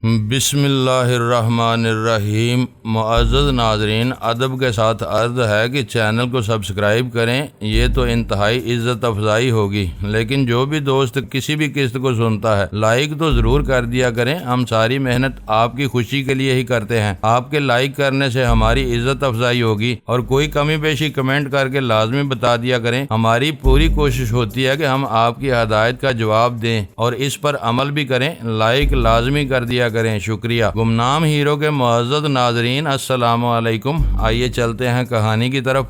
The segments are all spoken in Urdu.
بسم اللہ الرحمن الرحیم۔ معزز ناظرین، ادب کے ساتھ عرض ہے کہ چینل کو سبسکرائب کریں، یہ تو انتہائی عزت افزائی ہوگی، لیکن جو بھی دوست کسی بھی قسط کو سنتا ہے لائک تو ضرور کر دیا کریں۔ ہم ساری محنت آپ کی خوشی کے لیے ہی کرتے ہیں، آپ کے لائک کرنے سے ہماری عزت افزائی ہوگی، اور کوئی کمی بیشی کمنٹ کر کے لازمی بتا دیا کریں۔ ہماری پوری کوشش ہوتی ہے کہ ہم آپ کی ہدایت کا جواب دیں اور اس پر عمل بھی کریں۔ لائک لازمی کر دیا کریں، شکریہ۔ گمنام ہیرو کے معزز ناظرین، السلام علیکم۔ آئیے چلتے ہیں کہانی کی طرف۔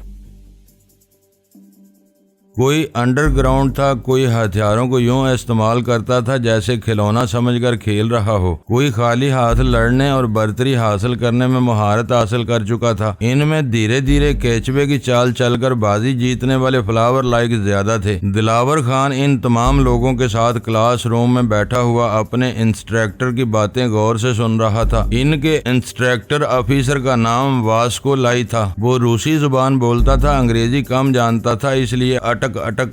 کوئی انڈر گراؤنڈ تھا، کوئی ہتھیاروں کو یوں استعمال کرتا تھا جیسے کھلونا سمجھ کر کھیل رہا ہو، کوئی خالی ہاتھ لڑنے اور برتری حاصل کرنے میں مہارت حاصل کر چکا تھا۔ ان میں دھیرے دھیرے کیچوے کی چال چل کر بازی جیتنے والے فلاور لائک زیادہ تھے۔ دلاور خان ان تمام لوگوں کے ساتھ کلاس روم میں بیٹھا ہوا اپنے انسٹرکٹر کی باتیں غور سے سن رہا تھا۔ ان کے انسٹرکٹر آفیسر کا نام واسکو لائی تھا۔ وہ روسی زبان بولتا تھا، انگریزی کم جانتا تھا، اس لیے اٹک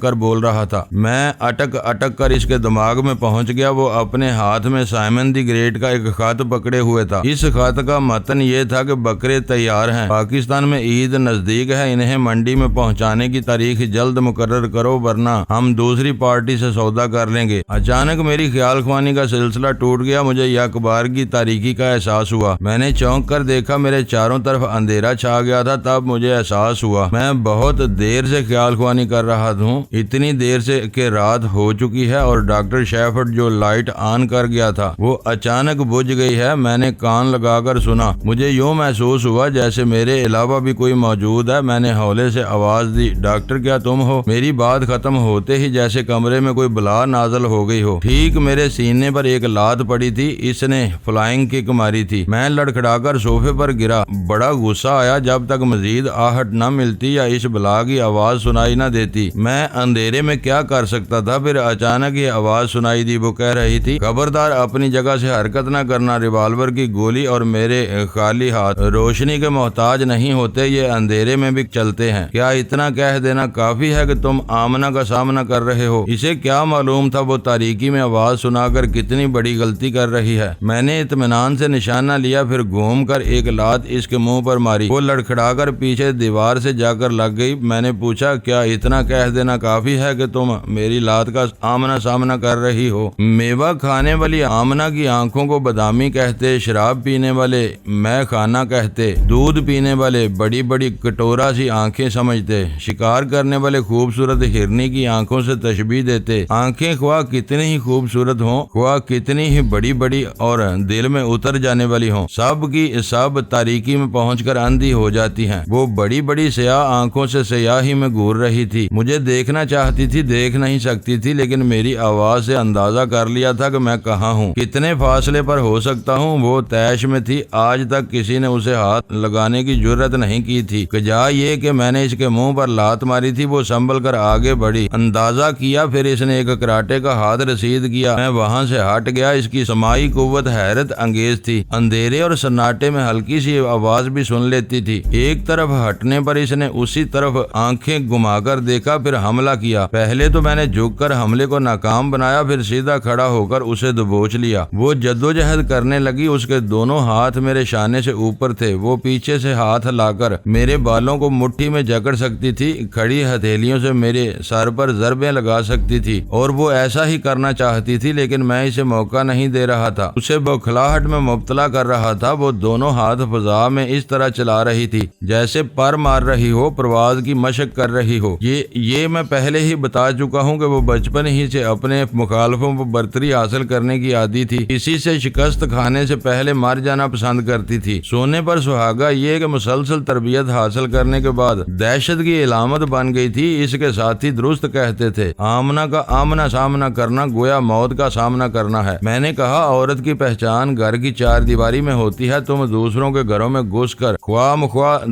کر بول رہا تھا۔ میں اٹک کر اس کے دماغ میں پہنچ گیا۔ وہ اپنے ہاتھ میں سائمن دی گریٹ کا ایک خط پکڑے ہوئے تھا۔ اس خط کا متن یہ تھا کہ بکرے تیار ہیں، پاکستان میں عید نزدیک ہے، انہیں منڈی میں پہنچانے کی تاریخ جلد مقرر کرو ورنہ ہم دوسری پارٹی سے سودا کر لیں گے۔ اچانک میری خیال خوانی کا سلسلہ ٹوٹ گیا۔ مجھے یک بار کی تاریکی کا احساس ہوا۔ میں نے چونک کر دیکھا، میرے چاروں طرف اندھیرا چھا گیا تھا۔ تب مجھے احساس ہوا میں بہت دیر سے خیال خوانی کر رہا ہوں، اتنی دیر سے کہ رات ہو چکی ہے، اور ڈاکٹر شیفرڈ جو لائٹ آن کر گیا تھا وہ اچانک بجھ گئی ہے۔ میں نے کان لگا کر سنا۔ مجھے یوں محسوس ہوا جیسے میرے علاوہ بھی کوئی موجود ہے۔ میں نے ہولے سے آواز دی، ڈاکٹر کیا تم ہو؟ میری بات ختم ہوتے ہی جیسے کمرے میں کوئی بلا نازل ہو گئی ہو۔ ٹھیک میرے سینے پر ایک لات پڑی تھی، اس نے فلائنگ کک ماری تھی۔ میں لڑکھڑا کر صوفے پر گرا۔ بڑا غصہ آیا جب تک مزید آہٹ نہ ملتی یا اس بلا کی آواز سنائی نہ دیتی۔ میں اندھیرے میں کیا کر سکتا تھا؟ پھر اچانک یہ آواز سنائی دی۔ وہ کہہ رہی تھی، خبردار اپنی جگہ سے حرکت نہ کرنا، ریوالور کی گولی اور میرے خالی ہاتھ روشنی کے محتاج نہیں ہوتے، یہ اندھیرے میں بھی چلتے ہیں۔ کیا اتنا کہہ دینا کافی ہے کہ تم آمنہ کا سامنا کر رہے ہو؟ اسے کیا معلوم تھا وہ تاریکی میں آواز سنا کر کتنی بڑی غلطی کر رہی ہے۔ میں نے اطمینان سے نشانہ لیا، پھر گھوم کر ایک لات اس کے منہ پر ماری۔ وہ لڑکھڑا کر پیچھے دیوار سے جا کر لگ گئی۔ میں نے پوچھا، کیا اتنا کہہ دینا کافی ہے کہ تم میری لات کا آمنا سامنا کر رہی ہو؟ میوہ کھانے والی آمنہ کی آنکھوں کو بادامی کہتے، شراب پینے والے میں خانہ کہتے، دودھ پینے والے بڑی بڑی کٹورا سی آنکھیں سمجھتے، شکار کرنے والے خوبصورت ہرنی کی آنکھوں سے تشبیہ دیتے۔ آنکھیں خواہ کتنی ہی خوبصورت ہوں، خواہ کتنی ہی بڑی بڑی اور دل میں اتر جانے والی ہوں، سب کی سب تاریکی میں پہنچ کر اندھی ہو جاتی ہیں۔ وہ بڑی بڑی سیاہ آنکھوں سے سیاہی میں گھور رہی تھی، مجھے دیکھنا چاہتی تھی، دیکھ نہیں سکتی تھی، لیکن میری آواز سے اندازہ کر لیا تھا کہ میں کہاں ہوں، کتنے فاصلے پر ہو سکتا ہوں۔ وہ طیش میں تھی، آج تک کسی نے اسے ہاتھ لگانے کی جرت نہیں کی تھی، کجا یہ کہ میں نے اس کے منہ پر لات ماری تھی۔ وہ سنبھل کر آگے بڑھی، اندازہ کیا، پھر اس نے ایک کراٹے کا ہاتھ رسید کیا۔ میں وہاں سے ہٹ گیا۔ اس کی سماعی قوت حیرت انگیز تھی، اندھیرے اور سناٹے میں ہلکی سی آواز بھی سن لیتی تھی۔ ایک طرف ہٹنے پر اس نے اسی طرف آنکھیں گھما کر دیکھا، پھر حملہ کیا۔ پہلے تو میں نے جھک کر حملے کو ناکام بنایا، پھر سیدھا کھڑا ہو کر اسے دبوچ لیا۔ وہ جدوجہد کرنے لگی، اس کے دونوں ہاتھ میرے شانے سے اوپر تھے۔ وہ پیچھے سے ہاتھ لا کر میرے بالوں کو مٹھی میں جکڑ سکتی تھی، کھڑی ہتھیلیوں سے میرے سر پر ضربیں لگا سکتی تھی، اور وہ ایسا ہی کرنا چاہتی تھی، لیکن میں اسے موقع نہیں دے رہا تھا، اسے بوکھلاہٹ میں مبتلا کر رہا تھا۔ وہ دونوں ہاتھ فضا میں اس طرح چلا رہی تھی جیسے پر مار رہی ہو، پرواز کی مشق کر رہی ہو۔ یہ میں پہلے ہی بتا چکا ہوں کہ وہ بچپن ہی سے اپنے مخالفوں پر برتری حاصل کرنے کی عادی تھی، کسی سے شکست کھانے سے پہلے مر جانا پسند کرتی تھی۔ سونے پر سہاگا یہ کہ مسلسل تربیت حاصل کرنے کے بعد دہشت کی علامت بن گئی تھی۔ اس کے ساتھی درست کہتے تھے، آمنہ کا آمنا سامنا کرنا گویا موت کا سامنا کرنا ہے۔ میں نے کہا، عورت کی پہچان گھر کی چار دیواری میں ہوتی ہے، تم دوسروں کے گھروں میں گھس کر خواہ مخواہ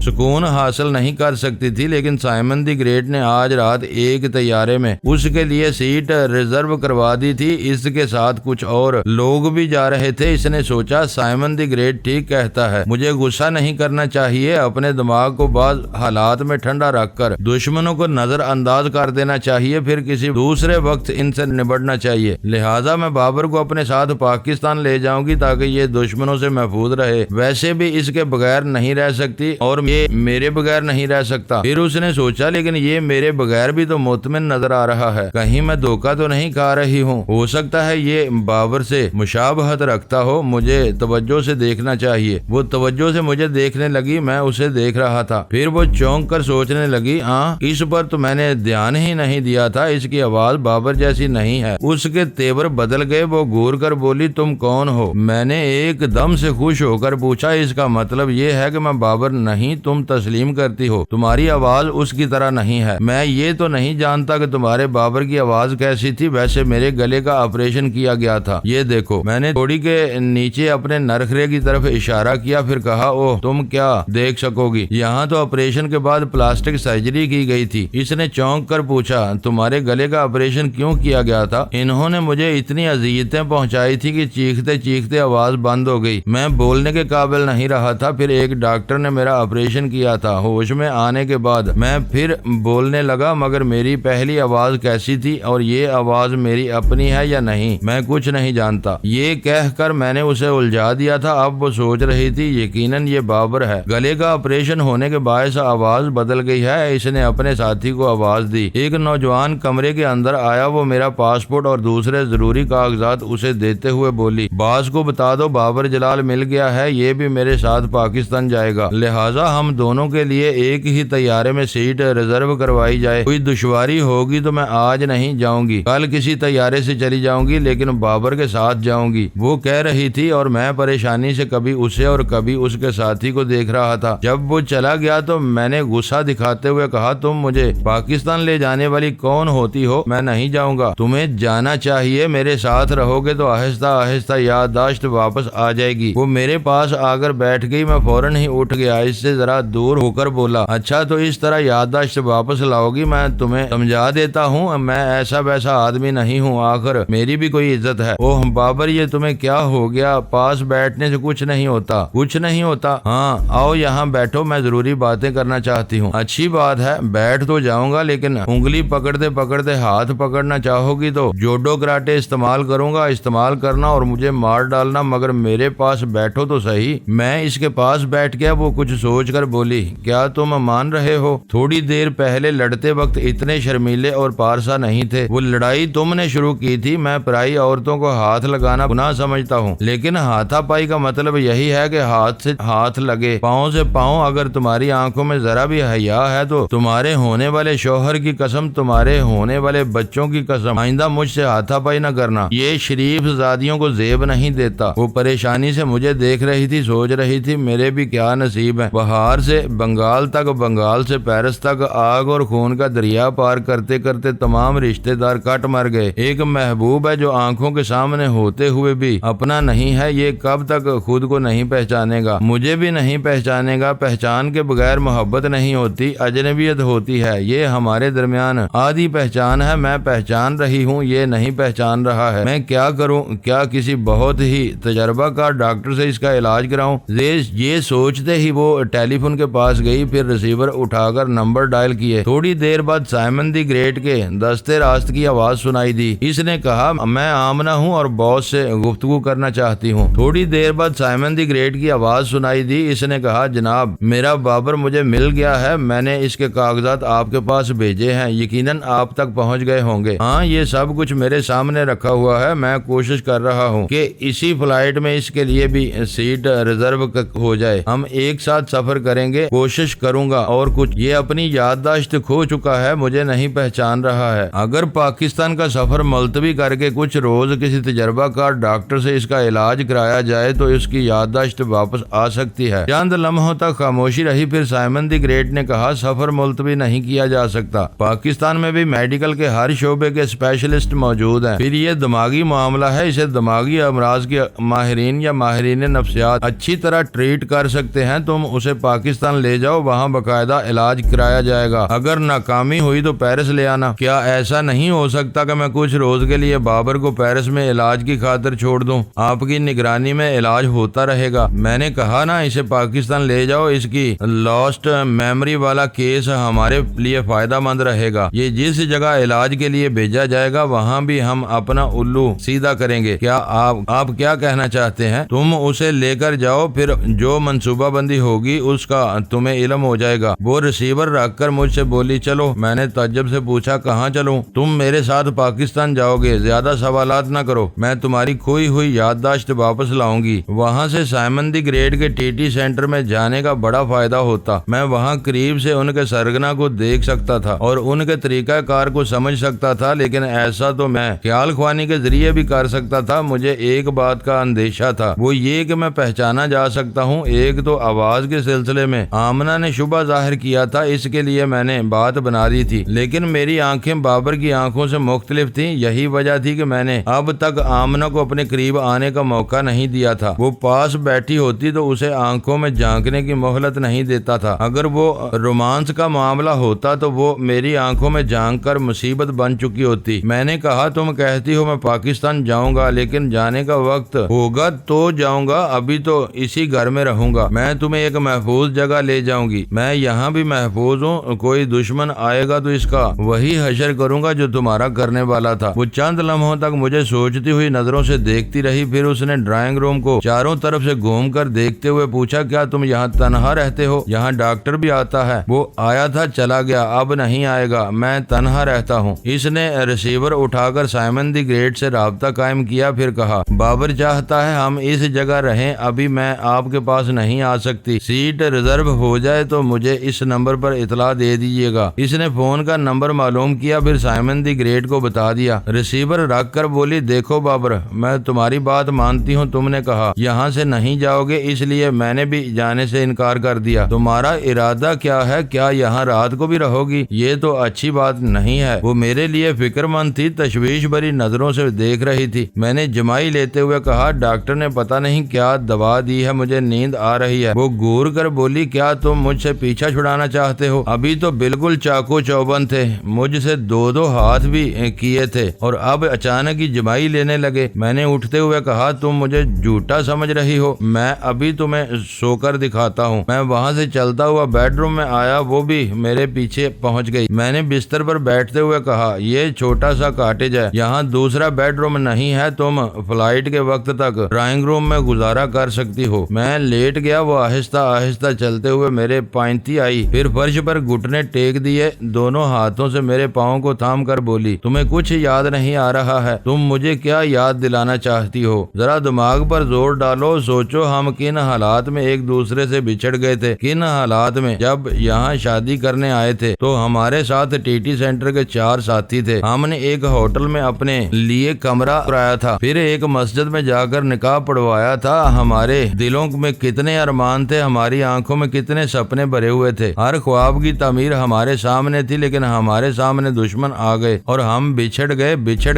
سکون حاصل نہیں کر سکتی تھی، لیکن سائمن دی گریٹ نے آج رات ایک طیارے میں اس کے لیے سیٹ ریزرو کروا دی تھی، اس کے ساتھ کچھ اور لوگ بھی جا رہے تھے۔ اس نے سوچا سائمن دی گریٹ ٹھیک کہتا ہے، مجھے غصہ نہیں کرنا چاہیے، اپنے دماغ کو بعض حالات میں ٹھنڈا رکھ کر دشمنوں کو نظر انداز کر دینا چاہیے، پھر کسی دوسرے وقت ان سے نبٹنا چاہیے۔ لہٰذا میں بابر کو اپنے ساتھ پاکستان لے جاؤں گی تاکہ یہ دشمنوں سے محفوظ رہے، ویسے بھی اس کے بغیر نہیں رہ سکتی اور یہ میرے بغیر نہیں رہ سکتا۔ پھر اس نے سوچا لیکن یہ میرے بغیر بھی تو مطمئن نظر آ رہا ہے، کہیں میں دھوکہ تو نہیں کھا رہی ہوں، ہو سکتا ہے یہ بابر سے مشابہت رکھتا ہو، مجھے توجہ سے دیکھنا چاہیے۔ وہ توجہ سے مجھے دیکھنے لگی، میں اسے دیکھ رہا تھا، پھر وہ چونک کر سوچنے لگی، ہاں اس پر تو میں نے دھیان ہی نہیں دیا تھا، اس کی آواز بابر جیسی نہیں ہے۔ اس کے تیور بدل گئے، وہ گور کر بولی، تم کون ہو؟ میں نے ایک دم سے خوش ہو کر پوچھا، اس کا مطلب یہ ہے کہ میں بابر نہیں، تم تسلیم کرتی ہو، تمہاری آواز اس کی طرح نہیں ہے۔ میں یہ تو نہیں جانتا کہ تمہارے بابر کی آواز کیسی تھی، ویسے میرے گلے کا آپریشن کیا گیا تھا، یہ دیکھو۔ میں نے تھوڑی کے نیچے اپنے نرخرے کی طرف اشارہ کیا، پھر کہا، اوہ تم کیا دیکھ سکو گی، یہاں تو آپریشن کے بعد پلاسٹک سرجری کی گئی تھی۔ اس نے چونک کر پوچھا، تمہارے گلے کا آپریشن کیوں کیا گیا تھا؟ انہوں نے مجھے اتنی اذیتیں پہنچائی تھی کہ چیختے چیختے آواز بند ہو گئی، میں بولنے کے قابل نہیں رہا تھا، پھر ایک ڈاکٹر نے میرا آپریشن کیا تھا، ہوش میں آنے کے بعد میں پھر بولنے لگا، مگر میری پہلی آواز کیسی تھی اور یہ آواز میری اپنی ہے یا نہیں میں کچھ نہیں جانتا۔ یہ کہہ کر میں نے اسے الجھا دیا تھا۔ اب وہ سوچ رہی تھی، یقیناً یہ بابر ہے، گلے کا آپریشن ہونے کے باعث آواز بدل گئی ہے۔ اس نے اپنے ساتھی کو آواز دی، ایک نوجوان کمرے کے اندر آیا، وہ میرا پاسپورٹ اور دوسرے ضروری کاغذات اسے دیتے ہوئے بولی، باس کو بتا دو بابر جلال مل گیا ہے، یہ بھی میرے ساتھ پاکستان جائے گا، لہٰذا ہم دونوں کے لیے ایک ہی طیارے میں سیٹ ریزرو کروائی جائے، کوئی دشواری ہوگی تو میں آج نہیں جاؤں گی، کل کسی طیارے سے چلی جاؤں گی، لیکن بابر کے ساتھ جاؤں گی، وہ کہہ رہی تھی، اور میں پریشانی سے کبھی اسے اور کبھی اس کے ساتھی کو دیکھ رہا تھا۔ جب وہ چلا گیا تو میں نے غصہ دکھاتے ہوئے کہا، تم مجھے پاکستان لے جانے والی کون ہوتی ہو؟ میں نہیں جاؤں گا، تمہیں جانا چاہیے، میرے ساتھ رہو گے تو آہستہ آہستہ یادداشت واپس آ جائے گی۔ وہ میرے پاس آ کر بیٹھ گئی، میں فوراً ہی اٹھ گیا، اس سے ذرا دور ہو کر بولا، اچھا تو اس طرح یادداشت واپس لاؤ گی؟ میں تمہیں سمجھا دیتا ہوں، میں ایسا ویسا آدمی نہیں ہوں، آخر میری بھی کوئی عزت ہے۔ اوہ بابر، یہ تمہیں کیا ہو گیا؟ پاس بیٹھنے سے کچھ نہیں ہوتا، کچھ نہیں ہوتا؟ ہاں آؤ یہاں بیٹھو، میں ضروری باتیں کرنا چاہتی ہوں۔ اچھی بات ہے، بیٹھ تو جاؤں گا، لیکن انگلی پکڑتے پکڑتے ہاتھ پکڑنا چاہو گی تو جوڈو کراٹے استعمال کروں گا، استعمال کرنا اور مجھے مار ڈالنا، مگر میرے پاس بیٹھو تو صحیح۔ میں اس کے پاس بیٹھ گیا، وہ کچھ سوچ کر بولی، کیا تم مان رہے ہو؟ تھوڑی دیر پہلے لڑتے وقت اتنے شرمیلے اور پارسا نہیں تھے، وہ لڑائی تم نے شروع کی تھی۔ میں پرائی عورتوں کو ہاتھ لگانا گناہ سمجھتا ہوں، لیکن ہاتھا پائی کا مطلب یہی ہے کہ ہاتھ سے ہاتھ لگے، پاؤں سے پاؤں۔ اگر تمہاری آنکھوں میں ذرا بھی حیا ہے تو تمہارے ہونے والے شوہر کی قسم، تمہارے ہونے والے بچوں کی قسم، آئندہ مجھ سے ہاتھا پائی نہ کرنا، یہ شریف زادیوں کو زیب نہیں دیتا۔ وہ پریشانی سے مجھے دیکھ رہی تھی، سوچ رہی تھی میرے بھی کیا نصیب ہے، بہار سے بنگال تک، بنگال سے پیرس تک، آگ اور خون کا دریا پار کرتے کرتے تمام رشتہ دار کٹ مر گئے۔ ایک محبوب ہے جو آنکھوں کے سامنے ہوتے ہوئے بھی اپنا نہیں ہے، یہ کب تک خود کو نہیں پہچانے گا؟ مجھے بھی نہیں پہچانے گا۔ پہچان کے بغیر محبت نہیں ہوتی، اجنبیت ہوتی ہے، یہ ہمارے درمیان آدھی پہچان ہے۔ میں پہچان رہی ہوں، یہ نہیں پہچان رہا ہے، میں کیا کروں؟ کیا کسی بہت ہی تجربہ کار ڈاکٹر سے اس کا علاج کراؤں؟ یہ سوچتے ہی وہ ٹیلی فون کے پاس گئی، پھر ریسیور اٹھا کر نمبر ڈائل کیے۔ تھوڑی دیر بعد سائمن دی گریٹ کے دستے راست کی آواز سنائی دی۔ اس نے کہا، میں آمنہ ہوں اور باس سے گفتگو کرنا چاہتی ہوں۔ تھوڑی دیر بعد سائمن دی گریٹ کی آواز سنائی دی۔ اس نے کہا، جناب میرا بابر مجھے مل گیا ہے، میں نے اس کے کاغذات آپ کے پاس بھیجے ہیں، یقیناً آپ تک پہنچ گئے ہوں گے۔ ہاں یہ سب کچھ میرے سامنے رکھا ہوا ہے، میں کوشش کر رہا ہوں کہ اسی فلائٹ میں اس کے لیے بھی سیٹ ریزرو ہو جائے، ہم ایک ساتھ سفر کریں گے، کوشش کروں گا۔ اور کچھ، یہ اپنی یادداشت کھو چکا ہے، مجھے نہیں پہچان رہا ہے۔ اگر پاکستان کا سفر ملتوی کر کے کچھ روز کسی تجربہ کار ڈاکٹر سے اس کا علاج کرایا جائے تو اس کی یادداشت واپس آ سکتی ہے۔ چند لمحوں تک خاموشی رہی، پھر سائمن دی گریٹ نے کہا، سفر ملتوی نہیں کیا جا سکتا، پاکستان میں بھی میڈیکل کے ہر شعبے کے اسپیشلسٹ موجود ہیں، پھر یہ دماغی معاملہ ہے، اسے دماغی دماغی امراض کے ماہرین یا ماہرین نفسیات اچھی طرح ٹریٹ کر سکتے ہیں، تم اسے پاکستان لے جاؤ، وہاں باقاعدہ علاج کرایا جائے گا، اگر ناکامی ہوئی تو پیرس لے آنا۔ کیا ایسا نہیں ہو سکتا کہ میں کچھ روز کے لیے بابر کو پیرس میں علاج کی خاطر چھوڑ دوں؟ آپ کی نگرانی میں علاج ہوتا رہے گا۔ میں نے کہا نا، اسے پاکستان لے جاؤ، اس کی لاسٹ میموری والا کیس ہمارے لیے فائدہ مند رہے گا۔ یہ جس جگہ علاج کے لیے بھیجا جائے گا وہاں بھی ہم اپنا الو سیدھا کریں گے۔ کیا آپ کیا کہنا چاہتے ہیں؟ تم اسے لے کر جاؤ، پھر جو منصوبہ بندی ہوگی اس کا تمہیں علم ہو جائے گا۔ وہ ریسیور رکھ کر مجھ سے بولی، چلو۔ میں نے تعجب سے پوچھا، کہاں چلوں؟ تم میرے ساتھ پاکستان جاؤ گے، زیادہ سوالات نہ کرو، میں تمہاری کھوئی ہوئی یادداشت واپس لاؤں گی۔ وہاں سے سائمن دی گریٹ کے ٹی ٹی سینٹر میں جانے کا بڑا فائدہ ہوتا، میں وہاں قریب سے ان کے سرگنا کو دیکھ سکتا تھا اور ان کے طریقہ کار کو سمجھ سکتا تھا، لیکن ایسا تو میں خیال خوانی کے ذریعے بھی کر سکتا تھا۔ مجھے ایک بات کا اندیشہ تھا، وہ یہ کہ میں پہچانا جا سکتا ہوں۔ ایک تو آواز کے سلسلے میں آمنہ نے شبہ ظاہر کیا تھا، اس کے لیے میں نے بات بنا دی تھی، لیکن میری آنکھیں بابر کی آنکھوں سے مختلف تھیں۔ یہی وجہ تھی کہ میں نے اب تک آمنہ کو اپنے قریب آنے کا موقع نہیں دیا تھا۔ وہ پاس بیٹھی ہوتی تو اسے آنکھوں میں جھانکنے کی مہلت نہیں دیتا تھا۔ اگر وہ رومانس کا معاملہ ہوتا تو وہ میری آنکھوں میں جھانک کر مصیبت بن چکی ہوتی۔ میں نے کہا، تم کہتی ہو میں پاکستان جاؤں گا، لیکن جانے کا وقت ہوگا تو جاؤں گا، ابھی تو اسی گھر میں رہوں گا۔ میں تمہیں ایک محفوظ جگہ لے جاؤں گی، میں یہاں بھی محفوظ ہوں، کوئی دشمن آئے گا تو اس کا وہی حشر کروں گا جو تمہارا کرنے والا تھا۔ وہ چند لمحوں تک مجھے سوچتی ہوئی نظروں سے دیکھتی رہی، پھر اس نے ڈرائنگ روم کو چاروں طرف سے گھوم کر دیکھتے ہوئے پوچھا، کیا تم یہاں تنہا رہتے ہو؟ یہاں ڈاکٹر بھی آتا ہے؟ وہ آیا تھا، چلا گیا، اب نہیں آئے گا، میں تنہا رہتا ہوں۔ اس نے ریسیور اٹھا کر سائمن دی گریٹ سے رابطہ قائم کیا، پھر کہا، بابر چاہتا ہے ہم اس جگہ رہیں، ابھی میں آپ کے پاس نہیں آ سکتی، سیٹ ریزرو ہو جائے تو مجھے اس نمبر پر اطلاع دے دیجیے گا۔ اس نے فون کا نمبر معلوم کیا، پھر سائمن دی گریٹ کو بتا دیا۔ ریسیور رکھ کر بولی، دیکھو بابر، میں تمہاری بات مانتی ہوں، تم نے کہا یہاں سے نہیں جاؤ گے، اس لیے میں نے بھی جانے سے انکار کر دیا۔ تمہارا ارادہ کیا ہے؟ کیا یہاں رات کو بھی رہو گی؟ یہ تو اچھی بات نہیں ہے۔ وہ میرے لیے فکر مند تھی، تشویش بھری نظروں سے دیکھ رہی تھی۔ میں نے جمائی لیتے ہوئے کہا، ڈاکٹر نے پتہ نہیں کیا دوا دی ہے، مجھے نیند آ رہی ہے۔ وہ گور کر بولی، کیا تم مجھ سے پیچھا چھڑانا چاہتے ہو؟ ابھی تو بالکل چاقو چوبند تھے، مجھ سے دو ہاتھ بھی کیے تھے، اور اب اچانک ہی جمائی لینے لگے۔ میں نے اٹھتے ہوئے کہا، تم مجھے جھوٹا سمجھ رہی ہو، میں ابھی تمہیں سو کر دکھاتا ہوں۔ میں وہاں سے چلتا ہوا بیڈ روم میں آیا، وہ بھی میرے پیچھے پہنچ گئی۔ میں نے بستر پر بیٹھتے ہوئے کہا، یہ چھوٹا سا کاٹیج ہے، یہاں دوسرا بیڈ روم نہیں ہے، تم فلائٹ کے وقت تک ڈرائنگ روم میں گزارا کر سکتی ہو۔ میں لیٹ گیا، وہ آہستہ آہستہ چلتے ہوئے میرے پائنتی آئی، پھر فرش پر گھٹنے ٹیک دیے، دونوں ہاتھوں سے میرے پاؤں کو تھام کر بولی، تمہیں کچھ یاد نہیں آ رہا ہے؟ تم مجھے کیا یاد دلانا چاہتی ہو؟ ذرا دماغ پر زور ڈالو، سوچو ہم کن حالات میں ایک دوسرے سے بچھڑ گئے تھے، کن حالات میں۔ جب یہاں شادی کرنے آئے تھے تو ہمارے ساتھ ٹی ٹی سینٹر کے 4 ساتھی تھے، ہم نے ایک ہوٹل میں اپنے لیے کمرہ کرایا تھا، پھر ایک مسجد میں جا کر نکاح پڑھوایا تھا۔ ہمارے دلوں میں کتنے ارمان تھے، ہماری آنکھوں میں کتنے سپنے بھرے ہوئے تھے، ہر خواب کی تعمیر ہمارے سامنے تھی، لیکن ہمارے سامنے دشمن آ گئے اور ہم بچھڑ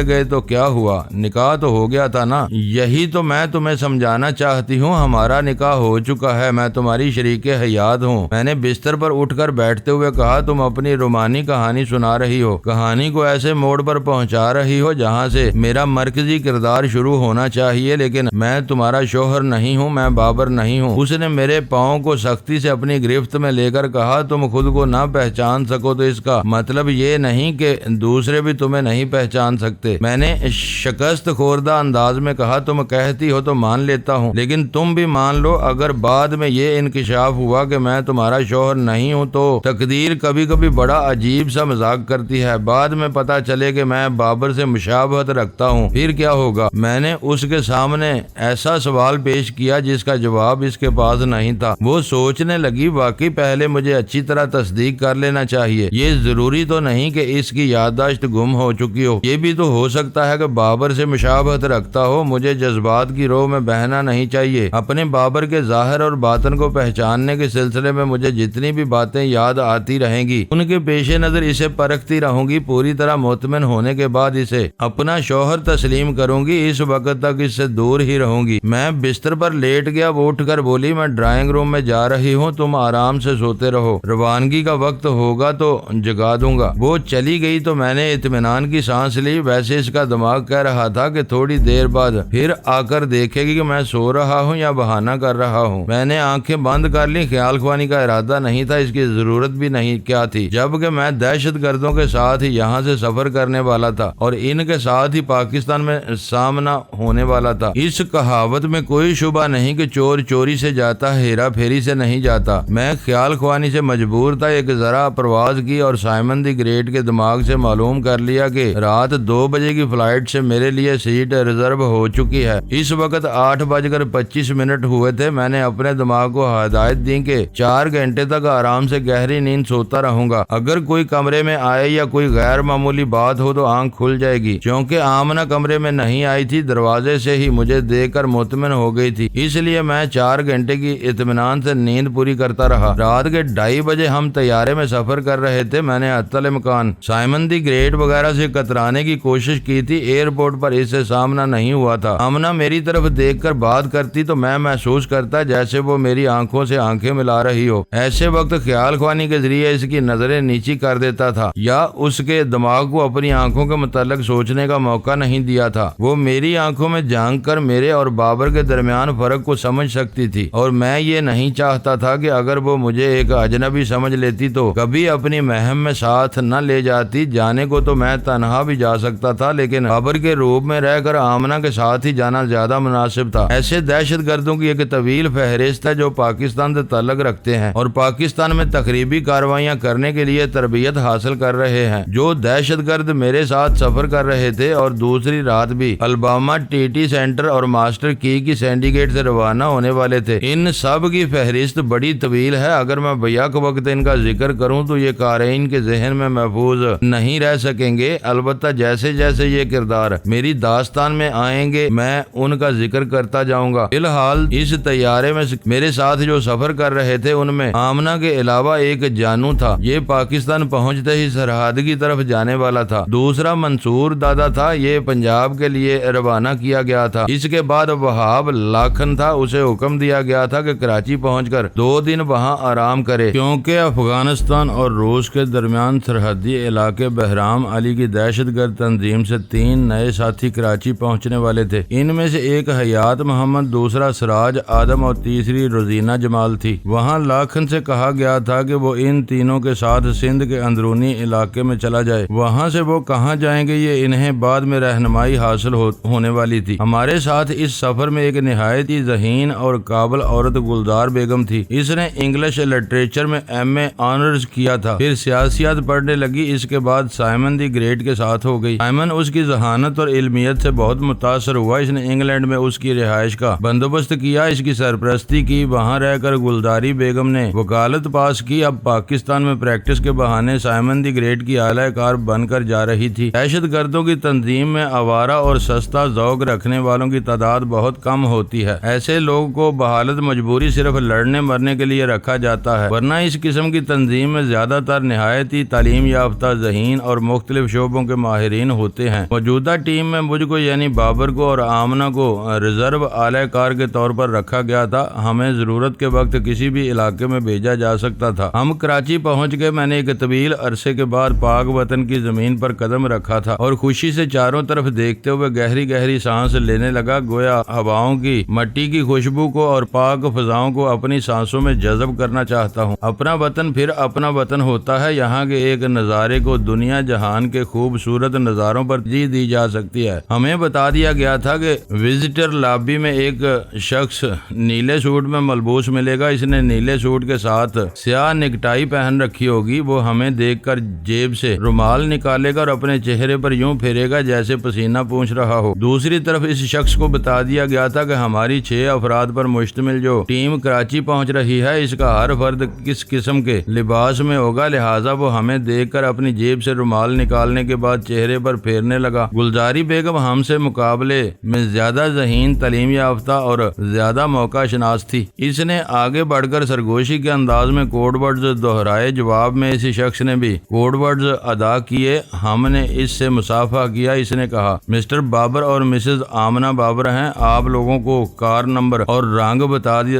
گئے تو کیا ہوا؟ نکاح تو ہو گیا تھا نا۔ یہی تو میں تمہیں سمجھانا چاہتی ہوں، ہمارا نکاح ہو چکا ہے، میں تمہاری شریک حیات ہوں۔ میں نے بستر پر اٹھ کر بیٹھتے ہوئے کہا، تم اپنی رومانی کہانی سنا رہی ہو، کہانی کو ایسے موڑ پر پہنچا رہی ہو جہاں سے میرا مرکزی کردار شروع ہونا چاہیے، لیکن میں تمہارا شوہر نہیں ہوں، میں بابر نہیں ہوں۔ اس نے میرے پاؤں کو سختی سے اپنی گرفت میں لے کر کہا، تم خود کو نہ پہچان سکو تو اس کا مطلب یہ نہیں کہ دوسرے بھی تمہیں نہیں پہچان سکتے۔ میں نے شکست خوردہ انداز میں کہا، تم کہتی ہو تو مان لیتا ہوں، لیکن تم بھی مان لو، اگر بعد میں یہ انکشاف ہوا کہ میں تمہارا شوہر نہیں ہوں تو تقدیر کبھی کبھی بڑا عجیب سا مذاق کرتی ہے، بعد میں پتا چلے کہ میں بابر سے مشابہت رکھتا ہوں، پھر کیا ہوگا؟ میں نے اس کے سامنے ایسا سوال پیش کیا جس کا جواب اس کے پاس نہیں تھا۔ وہ سوچنے لگی، واقعی پہلے مجھے اچھی طرح تصدیق کر لینا چاہیے، یہ ضروری تو نہیں کہ اس کی یادداشت گم ہو چکی ہو، یہ بھی تو ہو سکتا ہے کہ بابر سے مشابہت رکھتا ہو۔ مجھے جذبات کی رو میں بہنا نہیں چاہیے، اپنے بابر کے ظاہر اور باطن کو پہچاننے کے سلسلے میں مجھے جتنی بھی باتیں یاد آتی رہیں گی ان کے پیش نظر اسے پرکھتی رہوں گی، پوری طرح مطمئن ہونے کے بعد اسے اپنا شوہر تسلیم کروں گی۔ اس اس وقت تک اس سے دور ہی رہوں گی۔ میں بستر پر لیٹ گیا۔ وہ اٹھ کر بولی، میں ڈرائنگ روم میں جا رہی ہوں، تم آرام سے سوتے رہو، روانگی کا وقت ہوگا تو جگا دوں گا۔ وہ چلی گئی تو میں نے اطمینان کی سانس لی۔ ویسے اس کا دماغ کہہ رہا تھا کہ تھوڑی دیر بعد پھر آ کر دیکھے گی کہ میں سو رہا ہوں یا بہانہ کر رہا ہوں۔ میں نے آنکھیں بند کر لی۔ خیال خوانی کا ارادہ نہیں تھا، اس کی ضرورت بھی نہیں کیا تھی، جبکہ میں دہشت گردوں کے ساتھ ہی یہاں سے سفر کرنے والا تھا اور ان کے ساتھ ہی پاکستان میں سامنا ہونے والا تھا۔ اس کہاوت میں کوئی شبہ نہیں کہ چور چوری سے جاتا ہے، ہیرا پھیری سے نہیں جاتا۔ میں خیال خوانی سے مجبور تھا۔ ایک ذرا پرواز کی اور سائمن دی گریٹ کے دماغ سے معلوم کر لیا کہ رات 2 بجے کی فلائٹ سے میرے لیے سیٹ ریزرو ہو چکی ہے۔ اس وقت 8:25 ہوئے تھے۔ میں نے اپنے دماغ کو ہدایت دی کہ 4 گھنٹے تک آرام سے گہری نیند سوتا رہوں گا۔ اگر کوئی کمرے میں آئے یا کوئی غیر معمولی بات ہو تو آنکھ کھل جائے گی۔ چونکہ آمنہ کمرے میں نہیں آئی تھی، دروازے سے ہی مجھے دیکھ کر مطمئن ہو گئی تھی، اس لیے میں 4 گھنٹے کی اطمینان سے نیند پوری کرتا رہا۔ رات کے 2:30 بجے ہم طیارے میں سفر کر رہے تھے۔ میں نے حتی الامکان سائمن دی گریٹ وغیرہ سے کترانے کی کوشش کی تھی۔ ایئرپورٹ پر اس سے سامنا نہیں ہوا تھا۔ آمنہ میری طرف دیکھ کر بات کرتی تو میں محسوس کرتا جیسے وہ میری آنکھوں سے آنکھیں ملا رہی ہو۔ ایسے وقت خیال خوانی کے ذریعے اس کی نظریں نیچی کر دیتا تھا یا اس کے دماغ کو اپنی آنکھوں کے متعلق سوچنے کا موقع نہیں دیا تھا۔ وہ میری آنکھوں میں جھانک کر میرے اور بابر کے درمیان فرق کو سمجھ سکتی تھی، اور میں یہ نہیں چاہتا تھا کہ اگر وہ مجھے ایک اجنبی سمجھ لیتی تو کبھی اپنی مہم میں ساتھ نہ لے جاتی۔ جانے کو تو میں تنہا بھی جا سکتا تھا، لیکن بابر کے روپ میں رہ کر آمنہ کے ساتھ ہی جانا زیادہ مناسب تھا۔ ایسے دہشت گردوں کی ایک طویل فہرست ہے جو پاکستان سے تعلق رکھتے ہیں اور پاکستان میں تخریبی کارروائیاں کرنے کے لیے تربیت حاصل کر رہے ہیں۔ جو دہشت گرد میرے ساتھ سفر کر رہے تھے اور دوسری رات بھی الباما ٹی ٹی سینٹر اور ماسٹر کی سینڈیکیٹ سے روانہ ہونے والے تھے، ان سب کی فہرست بڑی طویل ہے۔ اگر میں بیک وقت ان کا ذکر کروں تو یہ قارئین کے ذہن میں محفوظ نہیں رہ سکیں گے۔ البتہ جیسے جیسے یہ کردار میری داستان میں آئیں گے میں ان کا ذکر کرتا جاؤں گا۔ فی الحال اس طیارے میں میرے ساتھ جو سفر کر رہے تھے ان میں آمنہ کے علاوہ ایک جانو تھا۔ یہ پاکستان پہنچتے ہی سرحد کی طرف جانے والا تھا۔ دوسرا منصور دادا تھا، یہ پنجاب کے لیے روانہ کیا گیا تھا۔ اس کے بعد وہاب لاکھن تھا، اسے حکم دیا گیا تھا کہ کراچی پہنچ کر 2 دن وہاں آرام کرے، کیونکہ افغانستان اور روس کے درمیان سرحدی علاقے بہرام علی کی دہشت گرد تنظیم سے 3 نئے ساتھی کراچی پہنچنے والے تھے۔ ان میں سے ایک حیات محمد، دوسرا سراج آدم اور تیسری روزینہ جمال تھی۔ وہاں لاکھن سے کہا گیا تھا کہ وہ ان تینوں کے ساتھ سندھ کے اندرونی علاقے میں چلا جائے۔ وہاں سے وہ کہاں جائیں گے یہ انہیں بعد میں رہنمائی حاصل ہونے والی تھی۔ ہمارے ساتھ اس سفر میں ایک نہایت ہی ذہین اور قابل عورت گلزار بیگم تھی۔ اس نے انگلش لٹریچر میں MA آنرز کیا تھا، پھر سیاسیات پڑھنے لگی۔ اس کے بعد سائمن دی گریٹ کے ساتھ ہو گئی۔ سائمن اس کی ذہانت اور علمیت سے بہت متاثر ہوا۔ اس نے انگلینڈ میں اس کی رہائش کا بندوبست کیا، اس کی سرپرستی کی۔ وہاں رہ کر گلزاری بیگم نے وکالت پاس کی۔ اب پاکستان میں پریکٹس کے بہانے سائمن دی گریٹ کی اعلی کار بن کر جا رہی تھی۔ دہشت گردوں کی تنظیم میں آوارہ اور سستا ذوق رکھنے والوں کی تعداد بہت کم ہوتی ہے۔ ایسے لوگوں کو بحالت مجبوری صرف لڑنے مرنے کے لیے رکھا جاتا ہے، ورنہ اس قسم کی تنظیم میں زیادہ تر نہایت ہی تعلیم یافتہ، ذہین اور مختلف شعبوں کے ماہرین ہوتے ہیں۔ موجودہ ٹیم میں مجھ کو یعنی بابر کو اور آمنہ کو ریزرو اعلی کار کے طور پر رکھا گیا تھا۔ ہمیں ضرورت کے وقت کسی بھی علاقے میں بھیجا جا سکتا تھا۔ ہم کراچی پہنچ گئے۔ میں نے ایک طویل عرصے کے بعد پاک وطن کی زمین پر قدم رکھا تھا اور خوشی سے چاروں طرف دیکھتے ہوئے گہری گہری سانس لینے لگا، گویا ہواؤں کی، مٹی کی خوشبو کو اور پاک فضاؤں کو اپنی سانسوں میں جذب کرنا چاہتا ہوں۔ اپنا وطن پھر اپنا وطن ہوتا ہے۔ یہاں کے ایک نظارے کو دنیا جہان کے خوبصورت نظاروں پر ترجیح دی جا سکتی ہے۔ ہمیں بتا دیا گیا تھا کہ وزٹر لابی میں ایک شخص نیلے سوٹ میں ملبوس ملے گا۔ اس نے نیلے سوٹ کے ساتھ سیاہ نیکٹائی پہن رکھی ہوگی۔ وہ ہمیں دیکھ کر جیب سے رومال نکالے گا اور اپنے چہرے پر یوں پھیرے گا جیسے پسینہ پونچھ رہا ہو۔ دوسری طرف اس شخص کو بتا دیا گیا تھا کہ ہماری 6 افراد پر مشتمل جو ٹیم کراچی پہنچ رہی ہے، اس کا ہر فرد کس قسم کے لباس میں ہوگا، لہٰذا وہ ہمیں دیکھ کر اپنی جیب سے رومال نکالنے کے بعد چہرے پر پھیرنے لگا۔ گلزاری بیگم ہم سے مقابلے میں زیادہ ذہین، تعلیم یافتہ اور زیادہ موقع شناس تھی۔ اس نے آگے بڑھ کر سرگوشی کے انداز میں کوڈ ورڈز دہرائے۔ جواب میں اسی شخص نے بھی کوڈ ورڈز ادا کیے۔ ہم نے اس سے مصافحہ کیا۔ اس نے کہا، مسٹر بابر بابر اور مسز آمنہ بابر ہیں، آپ لوگوں کو کار نمبر اور رنگ